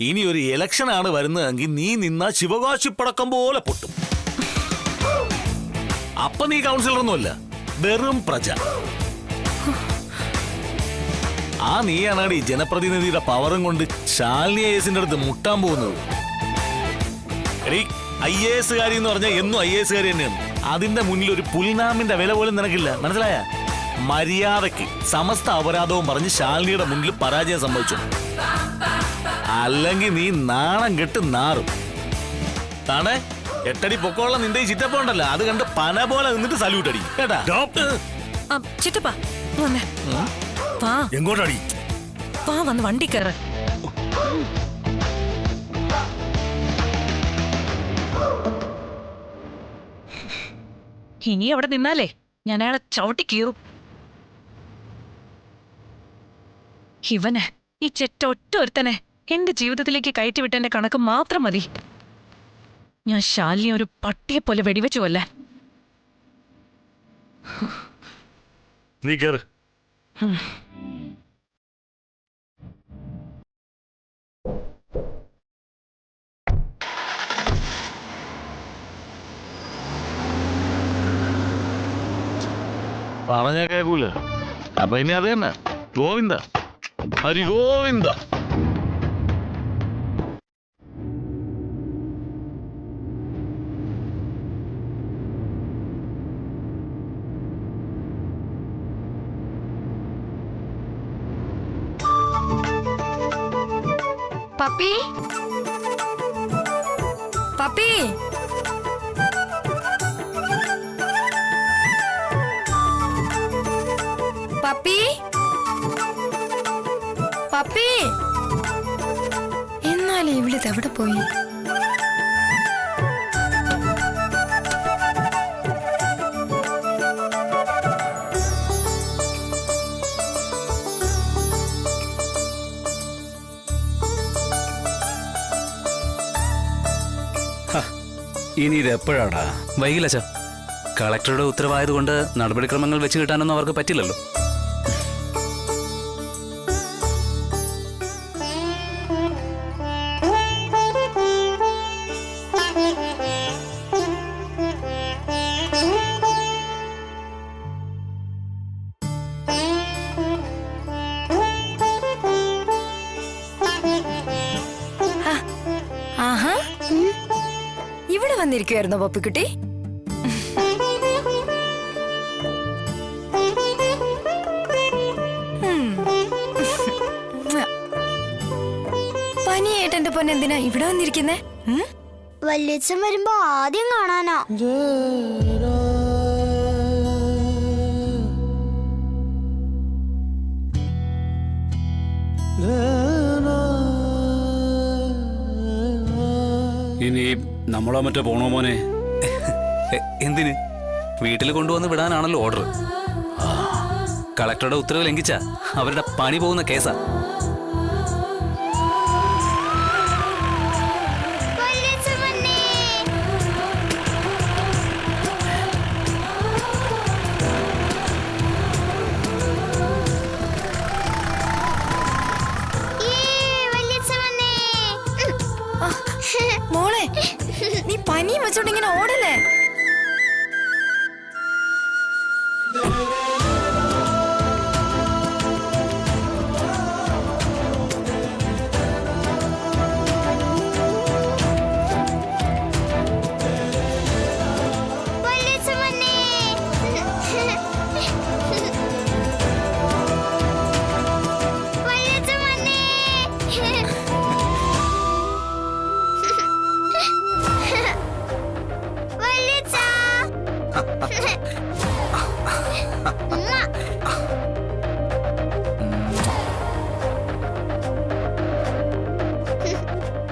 ഇനി ഒരു ഇലക്ഷൻ ആണ് വരുന്നതെങ്കിൽ നീ നിന്ന ശിവകാശി പടക്കം പോലെ പൊട്ടും. അപ്പൊ നീ കൗൺസിലറൊന്നുമല്ല, വെറും പ്രജ. ആ നീയാണാണ് ഈ ജനപ്രതിനിധിയുടെ പവറും കൊണ്ട് ശാലിനി ഐഎസിന്റെ അടുത്ത് മുട്ടാൻ പോകുന്നത്. IAS കാരി എന്ന് പറഞ്ഞാൽ എന്നും IAS കാരി തന്നെയാണ്. അതിന്റെ മുന്നിൽ ഒരു പുൽനാമിന്റെ വില പോലും നിനക്കില്ല, മനസ്സിലായ? മര്യാദക്ക് സമസ്ത അപരാധവും പറഞ്ഞ് ശാലിനിയുടെ മുന്നിൽ പരാജയം സംഭവിച്ചു. അല്ലെങ്കിൽ നീ നാണം കെട്ട് നാറും. താണേ 8 അടി പൊക്കമുള്ള നിന്റെ ഈ ചിറ്റപ്പ ഉണ്ടല്ലോ, അത് കണ്ട് പന പോലെ നിന്നിട്ട് സല്യൂട്ട് അടി കേട്ടാ. ചിറ്റപ്പ എങ്ങോട്ടടി? വന്ന് വണ്ടി കയറ. ഇനി അവിടെ നിന്നാലേ ഞാൻ അയാളെ ചവിട്ടി കീറും. ഇവനെ, ഈ ചെറ്റ ഒറ്റ ഒരുത്തനെ എന്റെ ജീവിതത്തിലേക്ക് കയറ്റിവിട്ടെന്റെ കണക്ക് മാത്രം മതി. ഞാൻ ശാലിനി ഒരു പട്ടിയെ പോലെ വെടിവെച്ചു കൊല്ലാൻ. നീ കേറ്. പറഞ്ഞ കേൾക്കൂല. അപ്പൊ ഇനി അത് തന്നെ Govinda, Hari Govinda. Puppy puppy puppy puppy എന്നാലും ഇവിടുത്തെ എവിടെ പോയി? ഇനി ഇത് എപ്പോഴാടാ? വൈകില്ല അച്ഛാ. കളക്ടറുടെ ഉത്തരവായതുകൊണ്ട് നടപടിക്രമങ്ങൾ വെച്ച് കിട്ടാനൊന്നും അവർക്ക് പറ്റില്ലല്ലോ. ആഹാ, ഇവിടെ വന്നിരിക്കുവായിരുന്നോ പപ്പിക്കുട്ടി? പനിയായിട്ട് എന്റെ പൊന്നെ എന്തിനാ ഇവിടെ വന്നിരിക്കുന്നേ? വല്യച്ഛൻ വരുമ്പോ ആദ്യം കാണാനാ. ഇനി നമ്മളോ മറ്റോ പോണോ മോനെ? എന്തിന്? വീട്ടിൽ കൊണ്ടുവന്ന് വിടാനാണല്ലോ ഓർഡർ. കളക്ടറുടെ ഉത്തരവ് ലംഘിച്ച അവരുടെ പണി പോകുന്ന കേസാ. മോളെ, നീ പനിയും വെച്ചോണ്ട് ഇങ്ങനെ ഓടല്ലേ?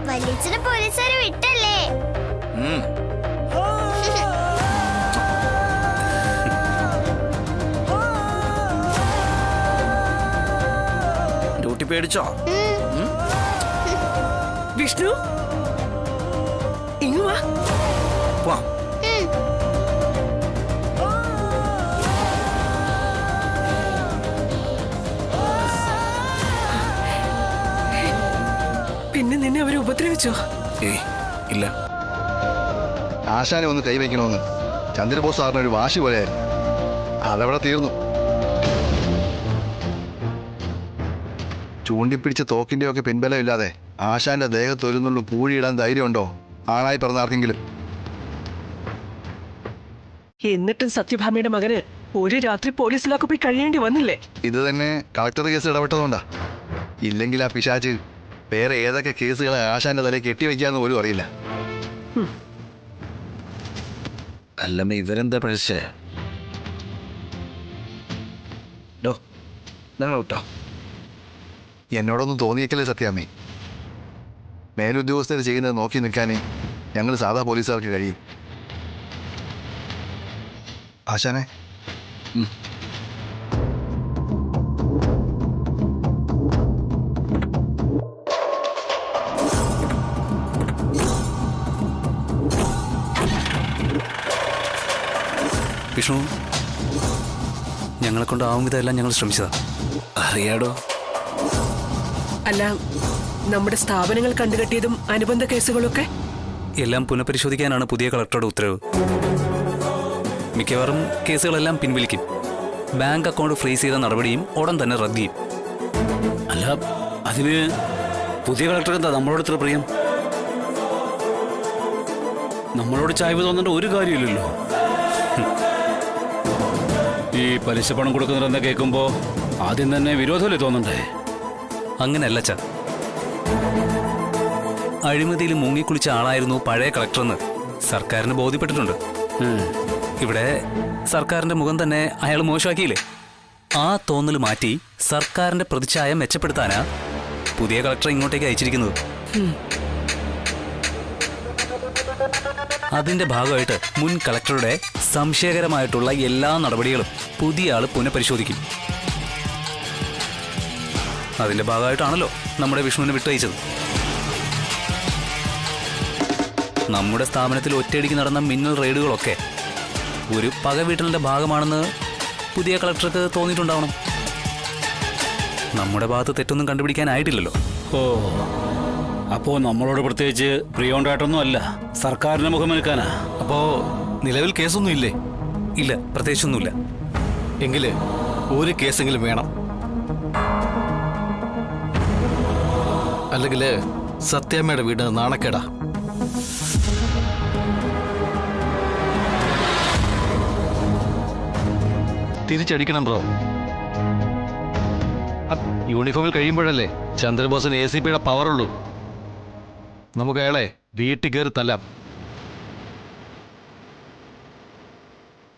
വല്യച്ഛനെ പോലീസുകാര് വിട്ടല്ലേ? ഡ്യൂട്ടി പേടിച്ചോ? വിഷ്ണു, ഇങ്ങ് വാ. പിന്നെ അതിന് നിന്നെ അവരെ ഉപദ്രവിച്ചോ? ഏയ് ഇല്ല. ആശാനെ ഒന്ന് കൈവയ്ക്കണമെന്ന് ചന്ദ്രബോസ് സാറിന് ഒരു വാശി പോലെയായിരുന്നു. അതവിടെ തീർന്നു. ചൂണ്ടിപ്പിടിച്ച തോക്കിന്റെ ഒക്കെ പിൻബലം ഇല്ലാതെ ആശാന്റെ ദേഹത്തൊരുന്നുള്ള പൂഴിയിടാൻ ധൈര്യമുണ്ടോ ആണായി പറഞ്ഞ ആർക്കെങ്കിലും? എന്നിട്ടും സത്യഭാമയുടെ മകന് ഒരു രാത്രി പോലീസിലൊക്കെ പോയി കഴിയേണ്ടി വന്നില്ലേ? ഇത് തന്നെ കളക്ടർ കേസ് ഇടപെട്ടതുകൊണ്ടാ. ഇല്ലെങ്കിൽ ആ പിശാച്ച് വേറെ ഏതൊക്കെ കേസുകളെ ആശാന്റെ തലയിൽ കെട്ടിവെക്കാന്ന് പോലും അറിയില്ല. അല്ലമ്മ ഇവരെന്താ പഴച്ചേ? കേട്ടോ, എന്നോടൊന്നും തോന്നിയേക്കല്ലേ സത്യാമ്മേ. മേലുദ്യോഗസ്ഥർ ചെയ്യുന്നത് നോക്കി നിൽക്കാനേ ഞങ്ങൾ സാധാ പോലീസുകാർക്ക് കഴിയും. ആശാനെ, വിഷ്ണു, ഞങ്ങളെ കൊണ്ടാവും വിധമെല്ലാം ഞങ്ങൾ ശ്രമിച്ചതാ. അറിയാടോ. അല്ല, നമ്മുടെ സ്ഥാപനങ്ങൾ കണ്ടുകെട്ടിയതും അനുബന്ധ കേസുകളൊക്കെ എല്ലാം പുനഃപരിശോധിക്കാനാണ് പുതിയ കളക്ടറുടെ ഉത്തരവ്. മിക്കവാറും കേസുകളെല്ലാം പിൻവലിക്കും. ബാങ്ക് അക്കൗണ്ട് ഫ്രീസ് ചെയ്ത നടപടിയും ഉടൻ തന്നെ റദ്ദ് ചെയ്യും. അല്ല, അതിന് പുതിയ കളക്ടർ എന്താ നമ്മളോട് ഇത്ര പ്രിയം? നമ്മളോട് ചായ്വ് തോന്നേണ്ട ഒരു കാര്യമില്ലല്ലോ. ഈ പലിശ പണം കൊടുക്കുന്നവരെന്ന് കേൾക്കുമ്പോ ആദ്യം തന്നെ വിരോധമല്ലേ തോന്നണ്ടേ? അങ്ങനെയല്ല ചാ. അഴിമതിയിൽ മുങ്ങിക്കുളിച്ച ആളായിരുന്നു പഴയ കളക്ടറെന്ന് സർക്കാരിന് ബോധ്യപ്പെട്ടിട്ടുണ്ട്. ഇവിടെ സർക്കാരിന്റെ മുഖം തന്നെ അയാൾ മോശമാക്കിയില്ലേ? ആ തോന്നൽ മാറ്റി സർക്കാരിന്റെ പ്രതിച്ഛായ മെച്ചപ്പെടുത്താനാ പുതിയ കളക്ടറെ ഇങ്ങോട്ടേക്ക് അയച്ചിരിക്കുന്നത്. അതിന്റെ ഭാഗമായിട്ട് മുൻ കളക്ടറുടെ സംശയകരമായിട്ടുള്ള എല്ലാ നടപടികളും പുതിയ ആള് പുനഃപരിശോധിക്കും. അതിന്റെ ഭാഗമായിട്ടാണല്ലോ നമ്മുടെ വിഷ്ണുവിനെ വിട്ടയച്ചത്. നമ്മുടെ സ്ഥാപനത്തിൽ ഒറ്റയടിക്ക് നടന്ന മിന്നൽ റെയ്ഡുകളൊക്കെ ഒരു പകവീട്ടലിന്റെ ഭാഗമാണെന്ന് പുതിയ കളക്ടർക്ക് തോന്നിയിട്ടുണ്ടാവണം. നമ്മുടെ ഭാഗത്ത് തെറ്റൊന്നും കണ്ടുപിടിക്കാനായിട്ടില്ലല്ലോ. ഓ, അപ്പോ നമ്മളോട് പ്രത്യേകിച്ച് പ്രിയോണ്ടായിട്ടൊന്നും അല്ല, സർക്കാരിന്റെ മുഖമേൽക്കാനാ. അപ്പോ നിലവിൽ കേസൊന്നും ഇല്ലേ? ഇല്ല, പ്രത്യേകിച്ചൊന്നുമില്ല. എങ്കില് ഒരു കേസെങ്കിലും വേണം. അല്ലെങ്കിൽ സത്യാമ്മയുടെ വീട് നാണക്കേടാ. തിരിച്ചടിക്കണം ബ്രോ. യൂണിഫോമിൽ കഴിയുമ്പോഴല്ലേ ചന്ദ്രബോസിന് ACPയുടെ പവറുള്ളൂ. നമുക്ക് അയാളെ വീട്ടിൽ കയറി തല്ലാം.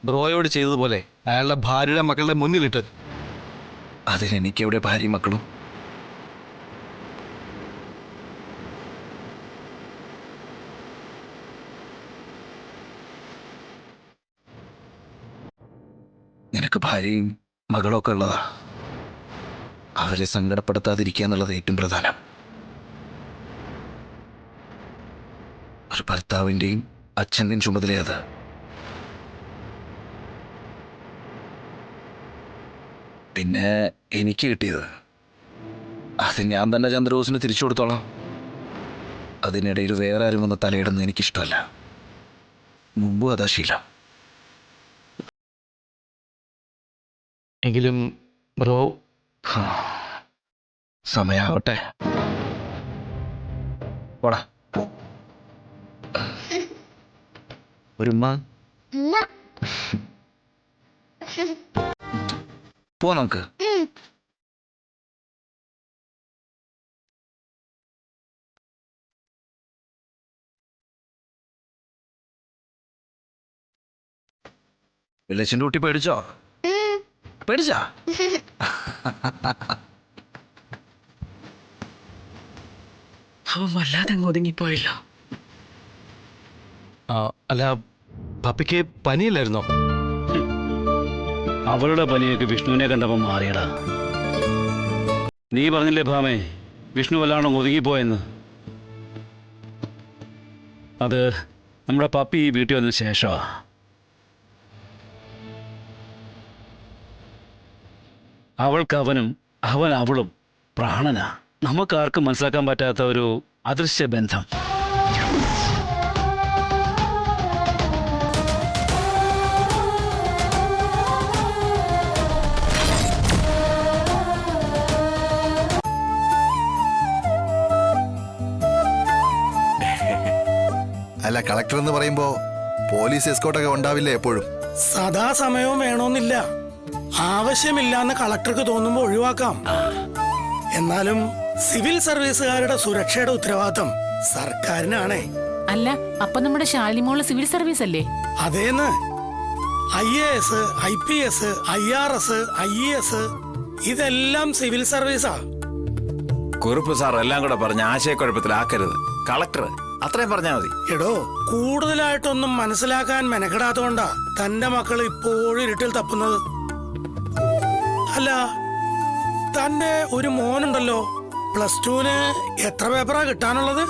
ബ്രോയോട് ചെയ്തതുപോലെ അയാളുടെ ഭാര്യയുടെ മക്കളുടെ മുന്നിലിട്ട്. അതിനെനിക്ക് എവിടെ ഭാര്യയും മക്കളും? നിനക്ക് ഭാര്യയും മകളൊക്കെ ഉള്ളതാ. അവരെ സങ്കടപ്പെടുത്താതിരിക്കുക എന്നുള്ളത് ഏറ്റവും പ്രധാനം. ഒരു ഭർത്താവിൻ്റെയും അച്ഛൻ്റെയും ചുമതലയത്. പിന്നെ എനിക്ക് കിട്ടിയത് അത് ഞാൻ തന്നെ ചന്ദ്രബോസിന് തിരിച്ചു കൊടുത്തോളാം. അതിനിടയിൽ വേറെ ആരും വന്ന് തലയിടുന്നത് എനിക്കിഷ്ടമല്ല. മുമ്പും അതാ ശീലം. എങ്കിലും ബ്രോ സമയാവട്ടെ. പോടാ. ഒരു പോ നമുക്ക്. വിളിച്ചിൻ്റെ കുട്ടി പേടിച്ചോ? പേടിച്ചാ? അവൻ വല്ലാതെ അങ്ങ് ഒതുങ്ങിപ്പോയല്ലോ. അല്ല, പപ്പിക്ക് പനിയില്ലായിരുന്നോ? അവളുടെ പനിയൊക്കെ വിഷ്ണുവിനെ കണ്ടപ്പോൾ മാറിയടാ. നീ പറഞ്ഞില്ലേ ഭാമേ, വിഷ്ണു വല്ലാണ്ട് ഒതുങ്ങിപ്പോയെന്ന്. അത് നമ്മുടെ പപ്പി ഈ വീട്ടിൽ വന്നതിന് ശേഷമാ. അവൾക്ക് അവനും അവൻ അവളും പ്രാണനാ. നമുക്കാർക്കും മനസ്സിലാക്കാൻ പറ്റാത്ത ഒരു അദൃശ്യ ബന്ധം. അല്ല, കളക്ടർ എന്ന് പറയുമ്പോ പോലീസ് എസ്കോട്ടൊക്കെ ഉണ്ടാവില്ലേ എപ്പോഴും? സദാസമയവും വേണമെന്നില്ല. ആവശ്യമില്ലാന്ന് കളക്ടർക്ക് തോന്നുമ്പോ ഒഴിവാക്കാം. എന്നാലും സിവിൽ സർവീസുകാരുടെ സുരക്ഷയുടെ ഉത്തരവാദിത്തം സർക്കാരിനാണേ. അല്ല, അപ്പൊ നമ്മുടെ ശാലിനിമോള് സിവിൽ സർവീസ് അല്ലേ? അതേന്ന് IAS, IPS, IRS, IES ഇതെല്ലാം സിവിൽ സർവീസാ. കുറുപ്പ് സാർ എല്ലാം കൂടെ പറഞ്ഞ ആശയക്കുഴപ്പത്തിലാക്കരുത്. കളക്ടർ അത്രയും പറഞ്ഞാൽ മതി. എടോ, കൂടുതലായിട്ടൊന്നും മനസ്സിലാക്കാൻ മെനക്കെടാത്തോണ്ടാ തന്റെ മക്കൾ ഇപ്പോഴും ഇരുട്ടിൽ തപ്പുന്നത്. അല്ല, തന്റെ ഒരു മോനുണ്ടല്ലോ, +2-ന് എത്ര പേപ്പറാ കിട്ടാനുള്ളത്?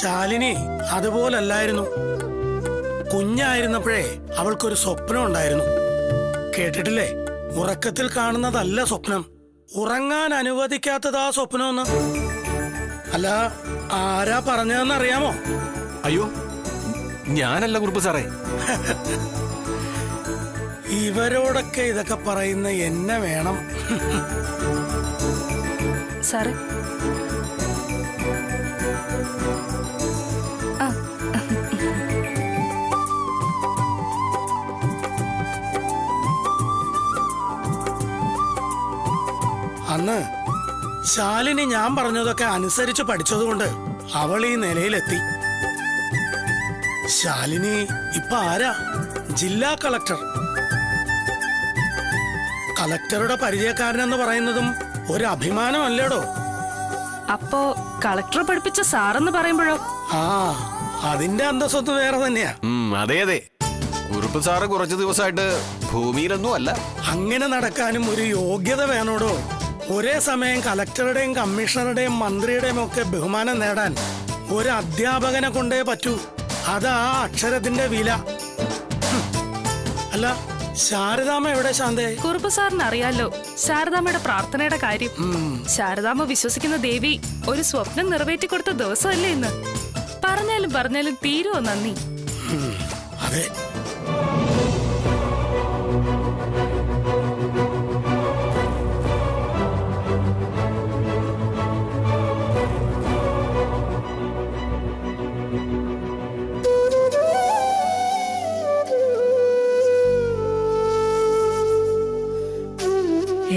ശാലിനി അതുപോലല്ലായിരുന്നു. കുഞ്ഞായിരുന്നപ്പോഴേ അവൾക്കൊരു സ്വപ്നം ഉണ്ടായിരുന്നു. കേട്ടിട്ടില്ലേ, ഉറക്കത്തിൽ കാണുന്നതല്ല സ്വപ്നം, ഉറങ്ങാൻ അനുവദിക്കാത്തതാ സ്വപ്നമെന്ന്. അല്ല, ആരാ പറഞ്ഞതെന്ന് അറിയാമോ? അയ്യോ, ഞാനല്ല കുറുപ്പ് സാറേ. ഇവരോടൊക്കെ ഇതൊക്കെ പറയുന്ന എന്നെ വേണം. സാറ് അന്ന് ശാലിനി ഞാൻ പറഞ്ഞതൊക്കെ അനുസരിച്ച് പഠിച്ചതുകൊണ്ട് അവൾ ഈ നിലയിലെത്തി. ശാലിനി ഇപ്പൊ ആരാ? ജില്ലാ കളക്ടർ. കളക്ടറുടെ പരിചയക്കാരനെന്ന് പറയുന്നതും ഒരു അഭിമാനമല്ലേടോ? അപ്പോ കളക്ടർ പഠിപ്പിച്ച സാറെന്ന് പറയുമ്പോഴോ? ആ, അതിന്റെ അന്തസ്സൊത്ത് വേറെ തന്നെയാ. അതെ അതെ, കുറുപ്പ് സാറ് കുറച്ചു ദിവസമായിട്ട് ഭൂമിയിലൊന്നും അല്ല. അങ്ങനെ നടക്കാനും ഒരു യോഗ്യത വേണോടോ. ഒരേ സമയം കളക്ടറുടെയും കമ്മീഷണറുടെയും മന്ത്രിയുടെയും ഒക്കെ ബഹുമാനം നേടാൻ ഒരു അധ്യാപകനെ കൊണ്ടേ പറ്റൂ. അതാ അക്ഷരത്തിന്റെ വില. അല്ല, ശാരദാമ്മ എവിടെ ശാന്തേ? കുറുപ്പ് സാറിന് അറിയാലോ ശാരദാമ്മയുടെ പ്രാർത്ഥനയുടെ കാര്യം. ശാരദാമ്മ വിശ്വസിക്കുന്ന ദേവി ഒരു സ്വപ്നം നിറവേറ്റി കൊടുത്ത ദിവസമല്ലേ ഇന്ന്. പറഞ്ഞാലും പറഞ്ഞാലും തീരുവോ നന്ദി? അതെ.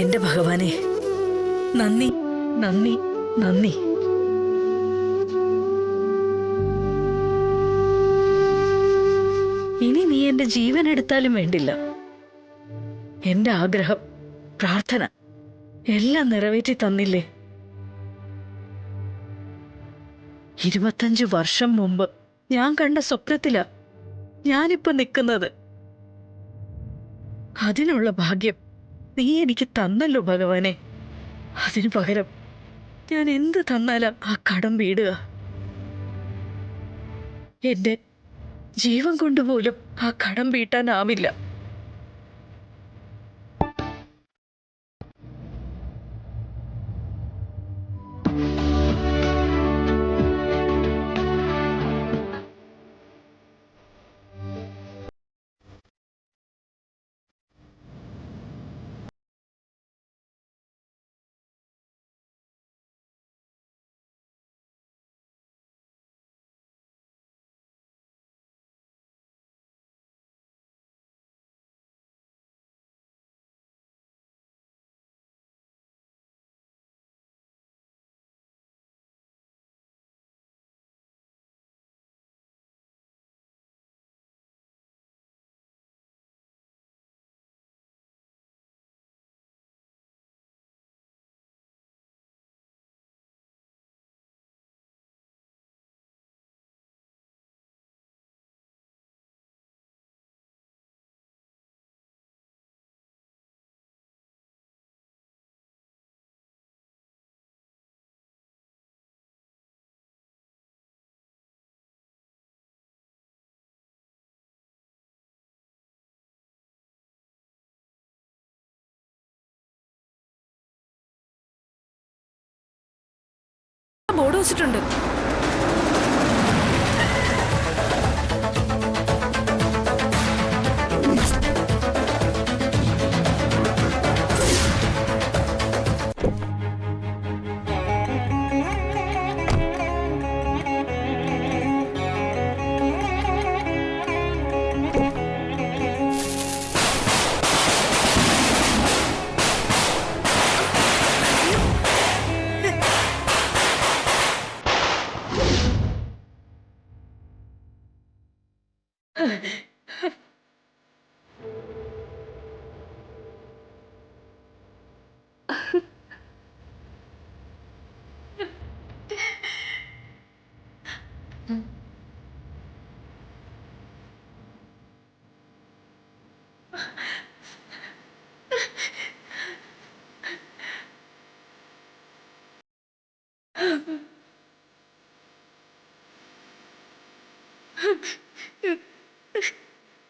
എന്റെ ഭഗവാനെ, നന്ദി നന്ദി നന്ദി. ഇനി നീ എന്റെ ജീവൻ എടുത്താലും വേണ്ടില്ല. എന്റെ ആഗ്രഹം, പ്രാർത്ഥന എല്ലാം നിറവേറ്റി തന്നില്ലേ. 25 വർഷം മുമ്പ് ഞാൻ കണ്ട സ്വപ്നത്തിലാ ഞാനിപ്പോ നിൽക്കുന്നത്. അതിനുള്ള ഭാഗ്യം നീ എനിക്ക് തന്നല്ലോ ഭഗവാനെ. അതിനു പകരം ഞാൻ എന്ത് തന്നാലാ ആ കടം വീടുക? എന്റെ ജീവൻ കൊണ്ടുപോലും ആ കടം വീട്ടാനാവില്ല. ബോർഡ് വെച്ചിട്ടുണ്ട്.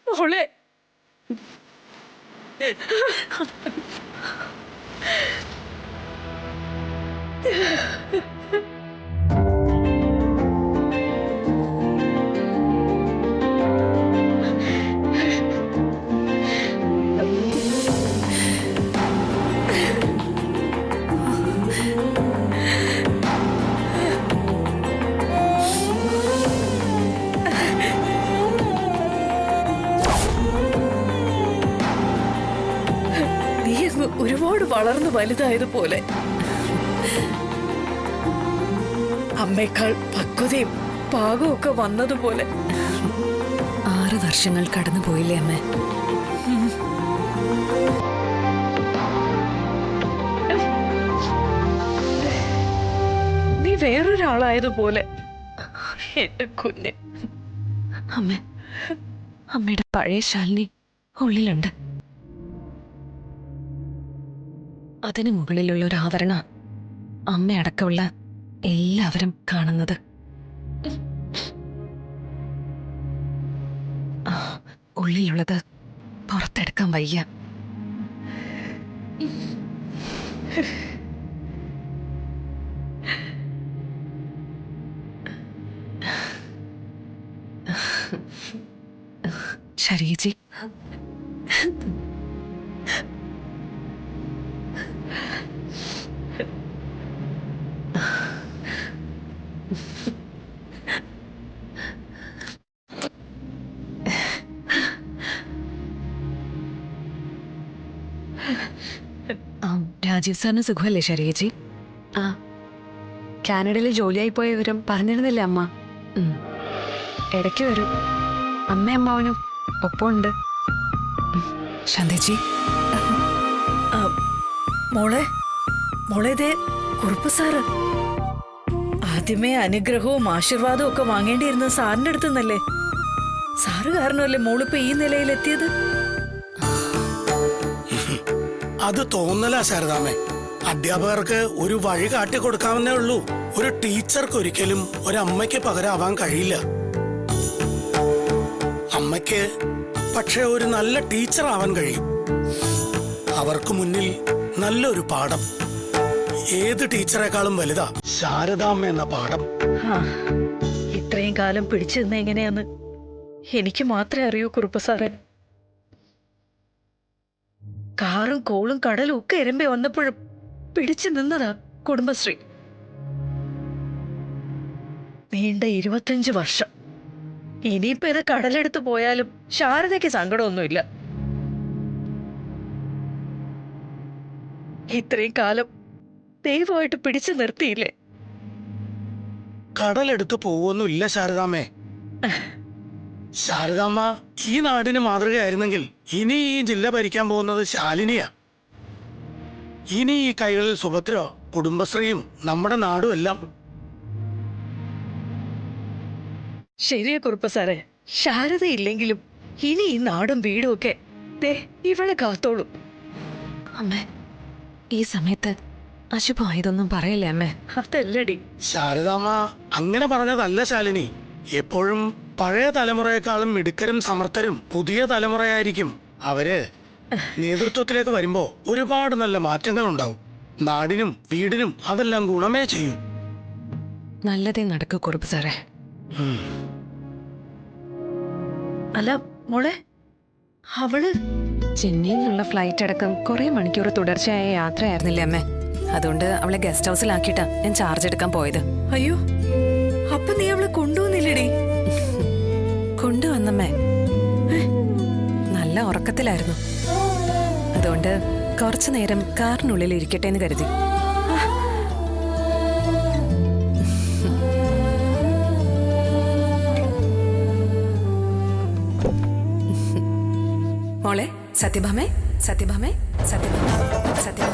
മോളെ, നീ അങ്ങ് ഒരുപാട് വളർന്നു വലുതായതുപോലെ. അമ്മേക്കാൾ പക്വതയും പാകവും ഒക്കെ വന്നതുപോലെ. 6 വർഷങ്ങൾ കടന്നു പോയില്ലേ അമ്മ? നീ വേറൊരാളായതുപോലെ. എന്റെ കുഞ്ഞ്. അമ്മയുടെ പഴയ ശാലിനി ഉള്ളിലുണ്ട്. അതിന് മുകളിലുള്ള ഒരു ആവരണ അമ്മയടക്കമുള്ള എല്ലാവരും കാണുന്നത്. ഉള്ളിലുള്ളത് പുറത്തെടുക്കാൻ വയ്യ. ശരീജി, രാജീവ് സാറിന് സുഖമല്ലേ ശരീജി? കാനഡയിൽ ജോലിയായി പോയ വിവരം പറഞ്ഞിരുന്നില്ലേ അമ്മ? ഇടയ്ക്ക് വരും. അമ്മയും അമ്മാവനും ഒപ്പമുണ്ട്. ശാന്തേച്ചി, മോളെ മോളെ ദേ കുറുപ്പ് സാറ്. ആദ്യമേ അനുഗ്രഹവും ആശീർവാദവും ഒക്കെ വാങ്ങേണ്ടിയിരുന്നത് സാറിന്റെ അടുത്ത് നിന്നല്ലേ? സാറ് കാരണമല്ലേ മോളിപ്പോ ഈ നിലയിലെത്തിയത്? അത് തോന്നലാ ശാരദാമ്മേ. അധ്യാപകർക്ക് ഒരു വഴി കാട്ടി കൊടുക്കാവുന്നേ ഉള്ളൂ. ഒരു ടീച്ചർക്ക് ഒരിക്കലും ഒരമ്മയ്ക്ക് പകരമാവാൻ കഴിയില്ല. അമ്മയ്ക്ക് പക്ഷെ ഒരു നല്ല ടീച്ചർ ആവാൻ കഴിയും. അവർക്ക് മുന്നിൽ നല്ലൊരു പാഠം. ഏത് ടീച്ചറെക്കാളും വലുതാ ശാരദാമ്മ എന്ന പാഠം. ഇത്രയും കാലം പിടിച്ചു നിന്ന എങ്ങനെയാന്ന് എനിക്ക് മാത്രമേ അറിയൂ കുറുപ്പ് സാറേ. കാറും കോളും കടലും ഒക്കെ എരമ്പേ വന്നപ്പോഴും പിടിച്ചു നിന്നതാ കുടുംബശ്രീ. നീണ്ട 25 വർഷം. ഇനിയിപ്പോ ഇത് കടലെടുത്ത് പോയാലും ശാരദയ്ക്ക് സങ്കടമൊന്നുമില്ല. ഇത്രയും കാലം ദൈവമായിട്ട് പിടിച്ചു നിർത്തിയില്ലേ? കടലെടുത്ത് പോവൊന്നുമില്ല ശാരദാമ്മേ. ശാരദാമ്മ ഈ നാടിന് മാതൃകയായിരുന്നെങ്കിൽ ഇനി ഈ ജില്ല ഭരിക്കാൻ പോകുന്നത് ശാലിനിയാ. ഇനി ഈ കൈകളിൽ സുഭദ്ര, കുടുംബശ്രീയും നമ്മുടെ നാടും എല്ലാം. ശരിയാ കുറുപ്പ് സാറേ. ശാരദ ഇല്ലെങ്കിലും ഇനി ഈ നാടും വീടും ഒക്കെ ദേ ഇവളെ കാത്തോളും. അമ്മേ, ഈ സമയത്ത് അശുഭമായതൊന്നും പറയല്ലേ അമ്മേ? അതല്ലടി. ശാരദാമ്മ അങ്ങനെ പറഞ്ഞതല്ല ശാലിനി. എപ്പോഴും പഴയ തലമുറയെക്കാളും മിടുക്കരും സമർത്ഥരും പുതിയ തലമുറയായിരിക്കും. അവര് നേതൃത്വത്തിലേക്ക് വരുമ്പോ ഒരുപാട് നല്ല മാറ്റങ്ങൾ ഉണ്ടാവും. നാടിനും വീടിനും അതെല്ലാം ഗുണമേ ചെയ്യും. നല്ലതേ നടക്കൂ കുറുപ്പ് സാറേ. അല്ല മോളെ, അവള് ചെന്നൈയിൽ നിന്നുള്ള ഫ്ലൈറ്റ് അടക്കം കുറെ മണിക്കൂർ തുടർച്ചയായ യാത്രയായിരുന്നില്ലേ അമ്മേ? അതുകൊണ്ട് അവളെ ഗസ്റ്റ് ഹൗസിലാക്കിയിട്ടാ ഞാൻ ചാർജ് എടുക്കാൻ പോയത്. അയ്യോ, അപ്പൊ നീ അവളെ കൊണ്ടുവന്നില്ലടി? കൊണ്ടുവന്നമ്മേ. നല്ല ഉറക്കത്തിലായിരുന്നു. അതുകൊണ്ട് കുറച്ചു നേരം കാറിനുള്ളിൽ ഇരിക്കട്ടെ എന്ന് കരുതി. മോളെ, സത്യഭാമേ, സത്യഭാമേ, സത്യഭാമ, സത്യഭാമ.